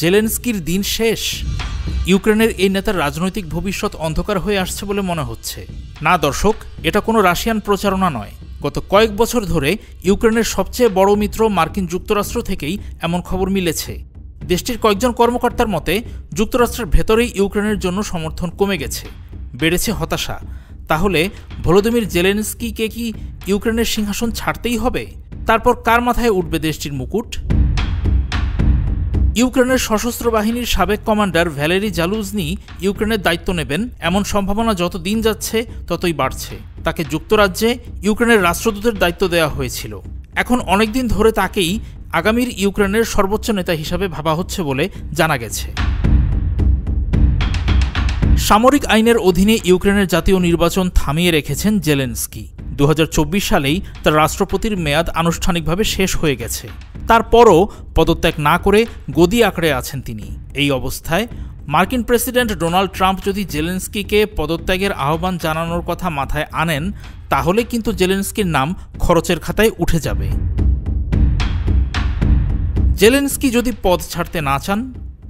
জেলেনস্কির দিন শেষ? ইউক্রেনের এই নেতার রাজনৈতিক ভবিষ্যৎ অন্ধকার হয়ে আসছে বলে মনে হচ্ছে। না দর্শক, এটা কোনো রাশিয়ান প্রচারণা নয়। গত কয়েক বছর ধরে ইউক্রেনের সবচেয়ে বড় মিত্র মার্কিন যুক্তরাষ্ট্র থেকেই এমন খবর মিলেছে। দেশটির কয়েকজন কর্মকর্তার মতে যুক্তরাষ্ট্রের ভেতরেই ইউক্রেনের জন্য সমর্থন কমে গেছে, বেড়েছে হতাশা। তাহলে ভলোদিমির জেলেনস্কিকে কি ইউক্রেনের সিংহাসন ছাড়তেই হবে? তারপর কার মাথায় উঠবে দেশটির মুকুট? ইউক্রেনের সশস্ত্র বাহিনীর সাবেক কমান্ডার ভ্যালেরি জালুজনি ইউক্রেনের দায়িত্ব নেবেন এমন সম্ভাবনা যত দিন যাচ্ছে ততই বাড়ছে। তাকে যুক্তরাজ্যে ইউক্রেনের রাষ্ট্রদূতের দায়িত্ব দেওয়া হয়েছিল। এখন অনেকদিন ধরে তাকেই আগামীর ইউক্রেনের সর্বোচ্চ নেতা হিসাবে ভাবা হচ্ছে বলে জানা গেছে। সামরিক আইনের অধীনে ইউক্রেনের জাতীয় নির্বাচন থামিয়ে রেখেছেন জেলেনস্কি। 2024 সালেই তার রাষ্ট্রপতির মেয়াদ আনুষ্ঠানিকভাবে শেষ হয়ে গেছে। তারপরও পদত্যাগ না করে গদি আঁকড়ে আছেন তিনি। এই অবস্থায় মার্কিন প্রেসিডেন্ট ডোনাল্ড ট্রাম্প যদি জেলেনস্কিকে পদত্যাগের আহ্বান জানানোর কথা মাথায় আনেন, তাহলে কিন্তু জেলেনস্কির নাম খরচের খাতায় উঠে যাবে। জেলেনস্কি যদি পদ ছাড়তে না চান,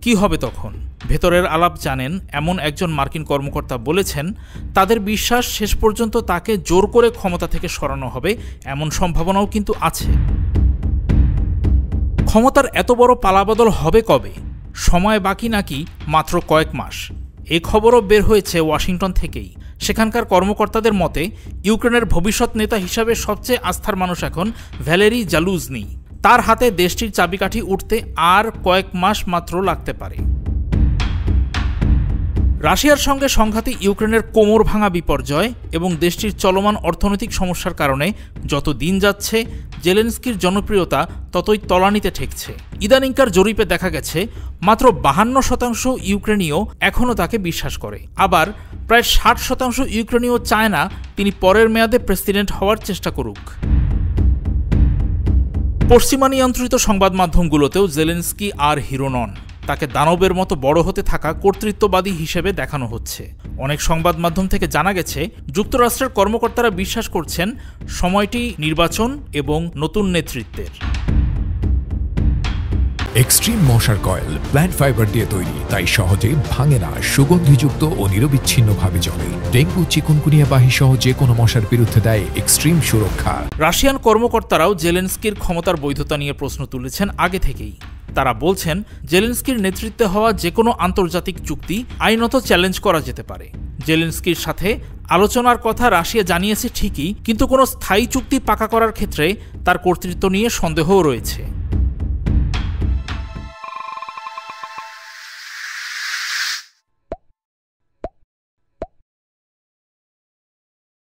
কি হবে তখন? ভেতরের আলাপ জানেন এমন একজন মার্কিন কর্মকর্তা বলেছেন, তাদের বিশ্বাস শেষ পর্যন্ত তাকে জোর করে ক্ষমতা থেকে সরানো হবে এমন সম্ভাবনাও কিন্তু আছে। ক্ষমতার এত বড় পালাবদল হবে কবে? সময় বাকি নাকি মাত্র কয়েক মাস। এই খবরও বের হয়েছে ওয়াশিংটন থেকেই। সেখানকার কর্মকর্তাদের মতে ইউক্রেনের ভবিষ্যৎ নেতা হিসাবে সবচেয়ে আস্থার মানুষ এখন ভ্যালেরি জালুজনি। তার হাতে দেশটির চাবিকাঠি উঠতে আর কয়েক মাস মাত্র লাগতে পারে। রাশিয়ার সঙ্গে সংঘাতে ইউক্রেনের কোমর ভাঙা বিপর্যয় এবং দেশটির চলমান অর্থনৈতিক সমস্যার কারণে যত দিন যাচ্ছে জেলেনস্কির জনপ্রিয়তা ততই তলানিতে ঠেকছে। ইদানিংকার জরিপে দেখা গেছে মাত্র 52% ইউক্রেনীয় এখনও তাকে বিশ্বাস করে। আবার প্রায় 60% ইউক্রেনীয় চায় না তিনি পরের মেয়াদে প্রেসিডেন্ট হওয়ার চেষ্টা করুক। পশ্চিমা নিয়ন্ত্রিত সংবাদ মাধ্যমগুলোতেও জেলেনস্কি আর হিরো নন। তাকে দানবের মতো বড় হতে থাকা কর্তৃত্ববাদী হিসেবে দেখানো হচ্ছে। অনেক সংবাদ মাধ্যম থেকে জানা গেছে যুক্তরাষ্ট্রের কর্মকর্তারা বিশ্বাস করছেন সময়টি নির্বাচন এবং নতুন নেতৃত্বের। এক্সট্রিম মশার কয়েল প্ল্যান্ট ফাইবার দিয়ে তৈরি, তাই সহজে ভাঙে না, সুগন্ধিযুক্ত ও নিরবিচ্ছিন্নভাবে জ্বলে। ডেঙ্গু, চিকুনগুনিয়া বাহি সহ যে কোনো মশার বিরুদ্ধে দেয় এক্সট্রিম সুরক্ষা। রাশিয়ান কর্মকর্তারাও জেলেনস্কির ক্ষমতার বৈধতা নিয়ে প্রশ্ন তুলেছেন আগে থেকেই। তারা বলছেন জেলেনস্কির নেতৃত্বে হওয়া যে কোনো আন্তর্জাতিক চুক্তি আইনত চ্যালেঞ্জ করা যেতে পারে। জেলেনস্কির সাথে আলোচনার কথা রাশিয়া জানিয়েছে ঠিকই, কিন্তু কোনো স্থায়ী চুক্তি পাকা করার ক্ষেত্রে তার কর্তৃত্ব নিয়ে সন্দেহও রয়েছে।